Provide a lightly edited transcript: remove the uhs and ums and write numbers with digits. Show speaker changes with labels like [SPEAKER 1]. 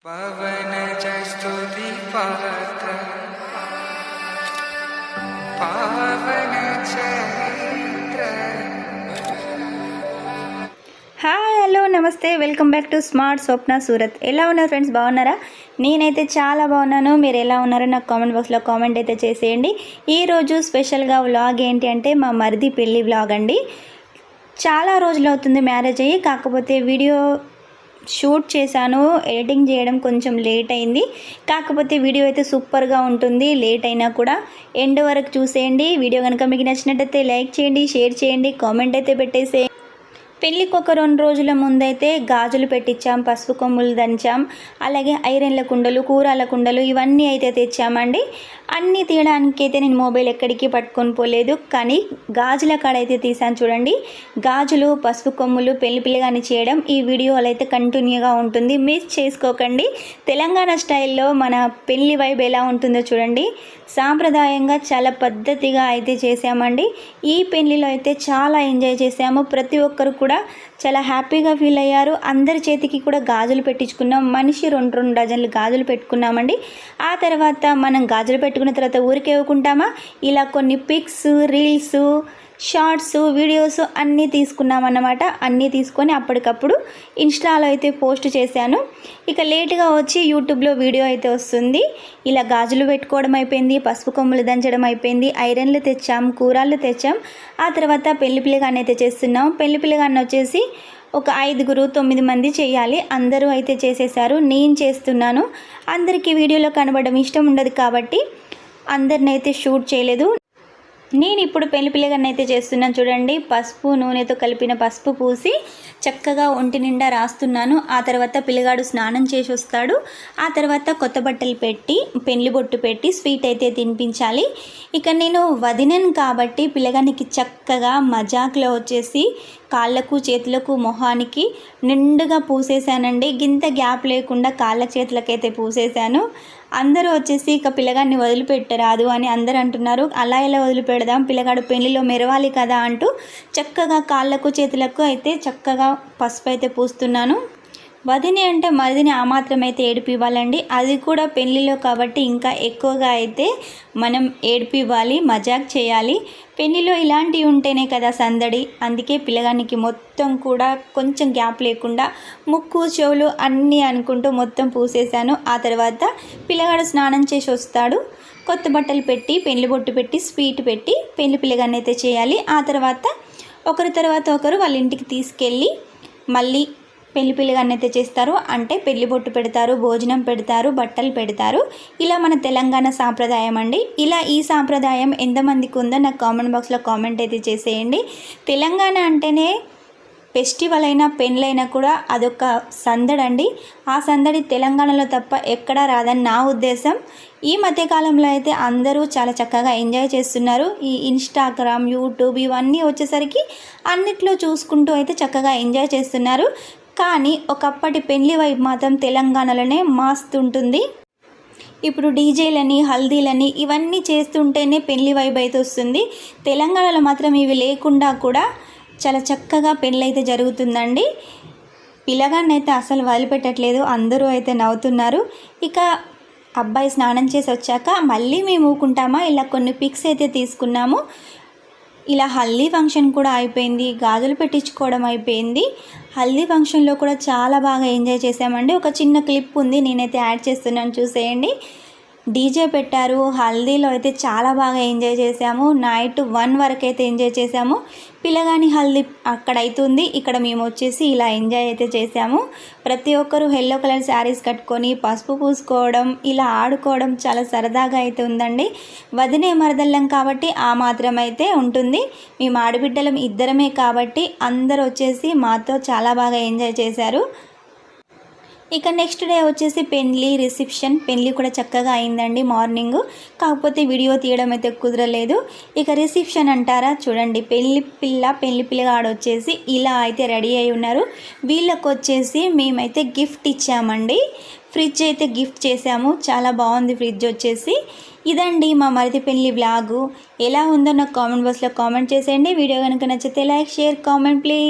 [SPEAKER 1] పవనజ స్తుతి పాత్ర పావన చరిత్ర.
[SPEAKER 2] హాయ్ హలో నమస్తే, వెల్కమ్ బ్యాక్ టు స్మార్ట్ స్వప్న సూరత్. ఎలా ఉన్నారు ఫ్రెండ్స్, బాగున్నారా? నేనైతే చాలా బాగున్నాను. మీరు ఎలా ఉన్నారో నాకు కామెంట్ బాక్స్లో కామెంట్ అయితే చేసేయండి. ఈరోజు స్పెషల్గా వ్లాగ్ ఏంటి అంటే మా మరిది పెళ్ళి వ్లాగ్ అండి. చాలా రోజులు అవుతుంది మ్యారేజ్ అయ్యి, కాకపోతే వీడియో షూట్ చేశాను, ఎడిటింగ్ చేయడం కొంచెం లేట్ అయింది. కాకపోతే వీడియో అయితే సూపర్గా ఉంటుంది. లేట్ అయినా కూడా ఎండ్ వరకు చూసేయండి. వీడియో కనుక మీకు నచ్చినట్టయితే లైక్ చేయండి, షేర్ చేయండి, కామెంట్ అయితే పెట్టేసేయండి. పెళ్ళికి ఒక 2 రోజుల ముందైతే గాజులు పెట్టించాం, పసుపు కొమ్ములు దంచాం, అలాగే ఐరన్ల కుండలు, కూరల కుండలు ఇవన్నీ అయితే తెచ్చామండి. అన్నీ తీయడానికి అయితే నేను మొబైల్ ఎక్కడికి పట్టుకొని పోలేదు, కానీ గాజుల కాడ అయితే తీసాను చూడండి. గాజులు, పసుపు కొమ్ములు పెళ్లి పిల్లగాని చేయడం ఈ వీడియోలో అయితే కంటిన్యూగా ఉంటుంది, మిస్ చేసుకోకండి. తెలంగాణ స్టైల్లో మన పెళ్లి వైబ్ ఎలా ఉంటుందో చూడండి. సాంప్రదాయంగా చాలా పద్ధతిగా అయితే చేసామండి. ఈ పెళ్లిలో అయితే చాలా ఎంజాయ్ చేసాము. ప్రతి ఒక్కరు కూడా చాలా హ్యాపీగా ఫీల్ అయ్యారు. అందరి చేతికి కూడా గాజులు పెట్టించుకున్నాం. మనిషి 2 డజన్లు గాజులు పెట్టుకున్నామండి. ఆ తర్వాత మనం గాజులు పెట్టుకున్న తర్వాత ఊరికే ఇవ్వకుంటామా, ఇలా కొన్ని పిక్స్, రీల్స్, షార్ట్స్, వీడియోస్ అన్నీ తీసుకున్నామన్నమాట. అన్నీ తీసుకొని అప్పటికప్పుడు ఇన్స్టాలో అయితే పోస్ట్ చేశాను. ఇక లేట్గా వచ్చి యూట్యూబ్లో వీడియో అయితే వస్తుంది. ఇలా గాజులు పెట్టుకోవడం అయిపోయింది, పసుపు కొమ్ములు దంచడం అయిపోయింది, ఐరన్లు తెచ్చాం, కూరలు తెచ్చాం. ఆ తర్వాత పెళ్లి పిల్లగాన్ని అయితే చేస్తున్నాం. పెళ్లి పిల్లగాన్ని వచ్చేసి ఒక 5-9 మంది చేయాలి. అందరూ అయితే చేసేసారు, నేను చేస్తున్నాను. అందరికీ వీడియోలో కనబడడం ఇష్టం ఉండదు కాబట్టి అందరిని అయితే షూట్ చేయలేదు. నేను ఇప్పుడు పెళ్లి పిల్లగాన్ని అయితే చేస్తున్నాను చూడండి. పసుపు నూనెతో కలిపిన పసుపు పూసి చక్కగా ఒంటి నిండా రాస్తున్నాను. ఆ తర్వాత పిల్లగాడు స్నానం చేసి వస్తాడు. ఆ తర్వాత కొత్త బట్టలు పెట్టి పెళ్లి బొట్టు పెట్టి స్వీట్ అయితే తినిపించాలి. ఇక నేను వదినను కాబట్టి పిల్లగానికి చక్కగా మజాక్లో వచ్చేసి కాళ్ళకు, చేతులకు, మొహానికి నిండుగా పూసేశానండి. గింత గ్యాప్ లేకుండా కాళ్ళ చేతులకైతే పూసేశాను. అందరూ వచ్చేసి ఇక పిల్లగాడిని వదిలిపెట్టరాదు అని అందరూ అంటున్నారు. అలా ఎలా వదిలిపెడదాం, పిల్లగాడు పెళ్లిలో మెరవాలి కదా అంటూ చక్కగా కాళ్ళకు, చేతులకు అయితే చక్కగా పసుపు అయితే పూస్తున్నాను. వదిని అంటే మరిదిని ఆ మాత్రం అయితే ఏడిపివ్వాలండి. అది కూడా పెళ్ళిలో కాబట్టి ఇంకా ఎక్కువగా అయితే మనం ఏడిపివ్వాలి, మజాక్ చేయాలి. పెళ్ళిలో ఇలాంటివి ఉంటేనే కదా సందడి. అందుకే పిల్లగానికి మొత్తం కూడా కొంచెం గ్యాప్ లేకుండా ముక్కు, చెవులు అన్నీ అనుకుంటూ మొత్తం పూసేశాను. ఆ తర్వాత పిల్లగాడు స్నానం చేసి వస్తాడు. కొత్త బట్టలు పెట్టి పెళ్లి బొట్టు పెట్టి స్వీట్ పెట్టి పెళ్లి పిల్లగాన్ని అయితే చేయాలి. ఆ తర్వాత ఒకరి తర్వాత ఒకరు వాళ్ళ ఇంటికి తీసుకెళ్ళి మళ్ళీ పెళ్లి పిల్లగాన్ని అయితే చేస్తారు. అంటే పెళ్లి బొట్టు పెడతారు, భోజనం పెడతారు, బట్టలు పెడతారు. ఇలా మన తెలంగాణ సాంప్రదాయం అండి. ఇలా ఈ సాంప్రదాయం ఎంతమందికి ఉందో నాకు కామెంట్ బాక్స్లో కామెంట్ అయితే చేసేయండి. తెలంగాణ అంటేనే ఫెస్టివల్ అయినా పెళ్ళైనా కూడా అదొక సందడండి. ఆ సందడి తెలంగాణలో తప్ప ఎక్కడా రాదని నా ఉద్దేశం. ఈ మధ్యకాలంలో అయితే అందరూ చాలా చక్కగా ఎంజాయ్ చేస్తున్నారు. ఈ ఇన్స్టాగ్రామ్, యూట్యూబ్ ఇవన్నీ వచ్చేసరికి అన్నిట్లో చూసుకుంటూ అయితే చక్కగా ఎంజాయ్ చేస్తున్నారు. కానీ ఒకప్పటి పెళ్లి వైపు మాత్రం తెలంగాణలోనే మస్తుంటుంది. ఇప్పుడు డీజేలని, హల్దీలని ఇవన్నీ చేస్తుంటేనే పెళ్లి వైబ్ అయితే వస్తుంది. తెలంగాణలో మాత్రం ఇవి లేకుండా కూడా చాలా చక్కగా పెళ్ళి అయితే జరుగుతుందండి. పిల్లగాన్ని అయితే అసలు వదిలిపెట్టట్లేదు, అందరూ అయితే నవ్వుతున్నారు. ఇక అబ్బాయి స్నానం చేసి వచ్చాక మళ్ళీ మేము ఊకుంటామా, ఇలా కొన్ని పిక్స్ అయితే తీసుకున్నాము. ఇలా హల్దీ ఫంక్షన్ కూడా అయిపోయింది, గాజులు పెట్టించుకోవడం అయిపోయింది. హల్దీ ఫంక్షన్లో కూడా చాలా బాగా ఎంజాయ్ చేసామండి. ఒక చిన్న క్లిప్ ఉంది, నేనైతే యాడ్ చేస్తున్నాను, చూసేయండి. డీజే పెట్టారు. హల్దీలో అయితే చాలా బాగా ఎంజాయ్ చేసాము. నైట్ 1 వరకు అయితే ఎంజాయ్ చేసాము. పిల్లగాని హల్దీ అక్కడ అవుతుంది, ఇక్కడ మేము వచ్చేసి ఇలా ఎంజాయ్ అయితే చేసాము. ప్రతి ఒక్కరు ఎల్లో కలర్ శారీస్ కట్టుకొని పసుపు పూసుకోవడం, ఇలా ఆడుకోవడం చాలా సరదాగా అయితే ఉందండి. వదినే మరదళ్ళం కాబట్టి ఆ మాత్రం అయితే ఉంటుంది. మేము ఆడబిడ్డలం ఇద్దరమే కాబట్టి అందరూ వచ్చేసి మాతో చాలా బాగా ఎంజాయ్ చేశారు. ఇక నెక్స్ట్ డే వచ్చేసి పెళ్లి రిసెప్షన్. పెళ్లి కూడా చక్కగా అయిందండి మార్నింగ్. కాకపోతే వీడియో తీయడం అయితే కుదరలేదు. ఇక రిసెప్షన్ అంటారా చూడండి, పెళ్లి పిల్లగాడు వచ్చేసి ఇలా అయితే రెడీ అయి ఉన్నారు. వీళ్ళకి వచ్చేసి మేమైతే గిఫ్ట్ ఇచ్చామండి. ఫ్రిడ్జ్ అయితే గిఫ్ట్ చేసాము. చాలా బాగుంది ఫ్రిడ్జ్ వచ్చేసి. ఇదండి మా మరిది పెళ్లి వ్లాగు. ఎలా ఉందో నాకు కామెంట్ బాక్స్లో కామెంట్ చేసేయండి. వీడియో కనుక నచ్చితే లైక్, షేర్, కామెంట్ ప్లీజ్.